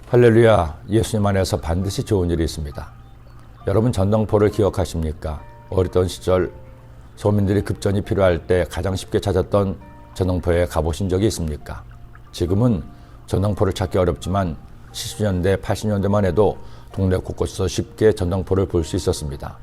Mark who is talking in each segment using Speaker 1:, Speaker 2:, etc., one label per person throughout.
Speaker 1: 할렐루야, 예수님 안에서 반드시 좋은 일이 있습니다. 여러분 전당포를 기억하십니까? 어리던 시절 소민들이 급전이 필요할 때 가장 쉽게 찾았던 전당포에 가보신 적이 있습니까? 지금은 전당포를 찾기 어렵지만 70년대, 80년대만 해도 동네 곳곳에서 쉽게 전당포를 볼 수 있었습니다.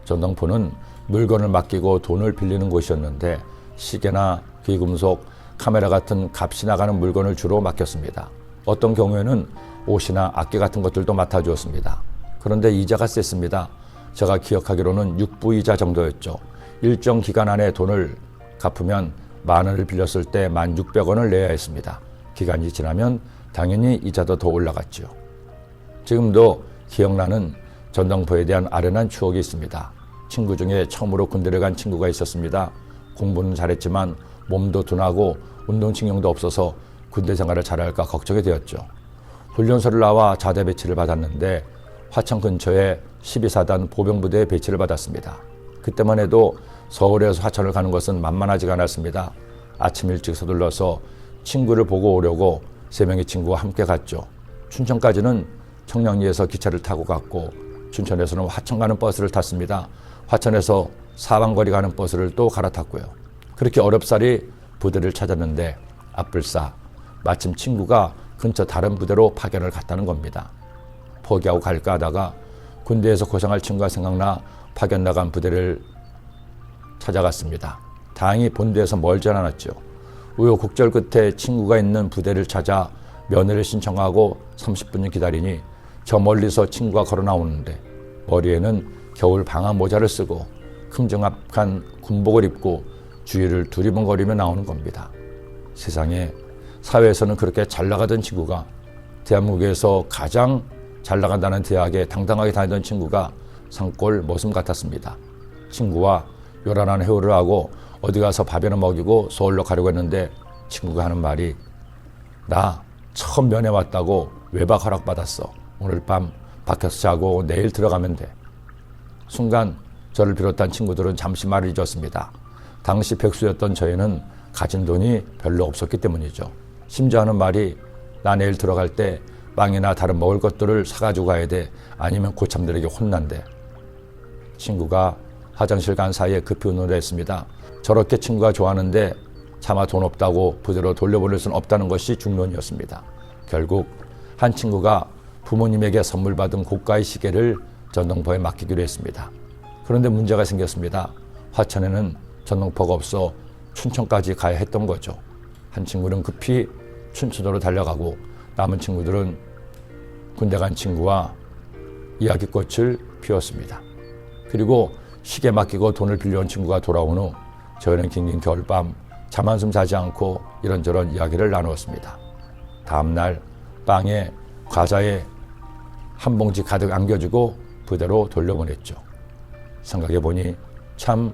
Speaker 1: 전당포는 물건을 맡기고 돈을 빌리는 곳이었는데 시계나 귀금속, 카메라 같은 값이 나가는 물건을 주로 맡겼습니다. 어떤 경우에는 옷이나 악기 같은 것들도 맡아주었습니다. 그런데 이자가 셌습니다. 제가 기억하기로는 6부이자 정도였죠. 일정 기간 안에 돈을 갚으면 10,000원을 빌렸을 때 1,600원을 내야 했습니다. 기간이 지나면 당연히 이자도 더 올라갔죠. 지금도 기억나는 전당포에 대한 아련한 추억이 있습니다. 친구 중에 처음으로 군대를 간 친구가 있었습니다. 공부는 잘했지만 몸도 둔하고 운동신경도 없어서 군대 생활을 잘할까 걱정이 되었죠. 훈련소를 나와 자대 배치를 받았는데 화천 근처에 12사단 보병부대에 배치를 받았습니다. 그때만 해도 서울에서 화천을 가는 것은 만만하지가 않았습니다. 아침 일찍 서둘러서 친구를 보고 오려고 3명의 친구와 함께 갔죠. 춘천까지는 청량리에서 기차를 타고 갔고 춘천에서는 화천 가는 버스를 탔습니다. 화천에서 사방거리 가는 버스를 또 갈아탔고요. 그렇게 어렵사리 부대를 찾았는데 앞불싸 마침 친구가 근처 다른 부대로 파견을 갔다는 겁니다. 포기하고 갈까 하다가 군대에서 고생할 친구가 생각나 파견 나간 부대를 찾아갔습니다. 다행히 본대에서 멀지 않았죠. 우여곡절 끝에 친구가 있는 부대를 찾아 면회를 신청하고 30분을 기다리니 저 멀리서 친구가 걸어 나오는데 머리에는 겨울 방한 모자를 쓰고 큼지막한 군복을 입고 주위를 두리번거리며 나오는 겁니다. 세상에 사회에서는 그렇게 잘 나가던 친구가 대한민국에서 가장 잘 나간다는 대학에 당당하게 다니던 친구가 산골 머슴 같았습니다. 친구와 요란한 회오를 하고 어디 가서 밥이나 먹이고 서울로 가려고 했는데 친구가 하는 말이 나 처음 면회 왔다고 외박 허락받았어. 오늘 밤 밖에서 자고 내일 들어가면 돼. 순간 저를 비롯한 친구들은 잠시 말을 잊었습니다. 당시 백수였던 저희는 가진 돈이 별로 없었기 때문이죠. 심지어 하는 말이 나 내일 들어갈 때 빵이나 다른 먹을 것들을 사가지고 가야 돼. 아니면 고참들에게 혼난대. 친구가 화장실 간 사이에 급히 운운을 했습니다. 저렇게 친구가 좋아하는데 차마 돈 없다고 부대로 돌려보낼 수는 없다는 것이 중론이었습니다. 결국 한 친구가 부모님에게 선물 받은 고가의 시계를 전당포에 맡기기로 했습니다. 그런데 문제가 생겼습니다. 화천에는 전당포가 없어 춘천까지 가야 했던 거죠. 한 친구는 급히 춘천으로 달려가고 남은 친구들은 군대 간 친구와 이야기꽃을 피웠습니다. 그리고 시계 맡기고 돈을 빌려온 친구가 돌아온 후 저희는 긴긴 겨울밤 잠 한숨 자지 않고 이런저런 이야기를 나누었습니다. 다음날 빵에 과자에 한 봉지 가득 안겨주고 부대로 돌려보냈죠. 생각해보니 참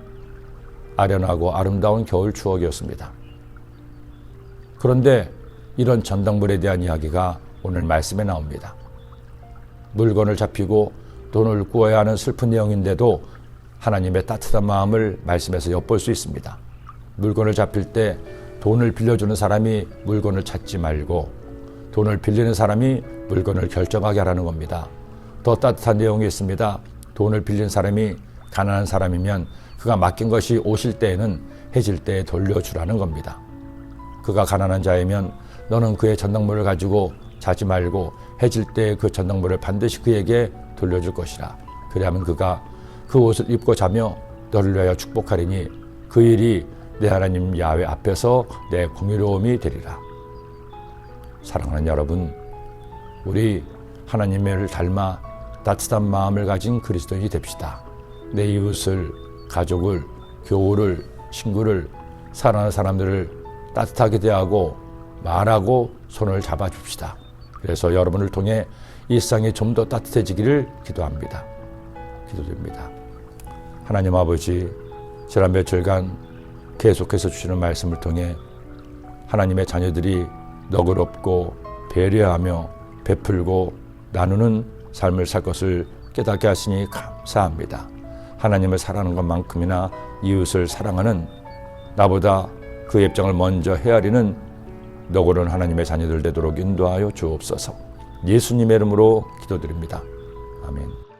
Speaker 1: 아련하고 아름다운 겨울 추억이었습니다. 그런데 이런 전당물에 대한 이야기가 오늘 말씀에 나옵니다. 물건을 잡히고 돈을 구해야 하는 슬픈 내용인데도 하나님의 따뜻한 마음을 말씀에서 엿볼 수 있습니다. 물건을 잡힐 때 돈을 빌려주는 사람이 물건을 찾지 말고 돈을 빌리는 사람이 물건을 결정하게 하라는 겁니다. 더 따뜻한 내용이 있습니다. 돈을 빌린 사람이 가난한 사람이면 그가 맡긴 것이 오실 때에는 해질 때에 돌려주라는 겁니다. 그가 가난한 자이면 너는 그의 전당물을 가지고 자지 말고 해질 때 그 전당물을 반드시 그에게 돌려줄 것이라. 그리하면 그가 그 옷을 입고 자며 너를 위하여 축복하리니 그 일이 내 하나님 야훼 앞에서 내 공의로움이 되리라. 사랑하는 여러분, 우리 하나님을 닮아 따뜻한 마음을 가진 그리스도인이 됩시다. 내 이웃을, 가족을, 교우를, 친구를, 사랑하는 사람들을 따뜻하게 대하고 말하고 손을 잡아줍시다. 그래서 여러분을 통해 일상이 좀 더 따뜻해지기를 기도합니다. 기도드립니다. 하나님 아버지, 지난 며칠간 계속해서 주시는 말씀을 통해 하나님의 자녀들이 너그럽고 배려하며 베풀고 나누는 삶을 살 것을 깨닫게 하시니 감사합니다. 하나님을 사랑하는 것만큼이나 이웃을 사랑하는 나보다 그 입장을 먼저 헤아리는 너그러운 하나님의 자녀들 되도록 인도하여 주옵소서. 예수님의 이름으로 기도드립니다. 아멘.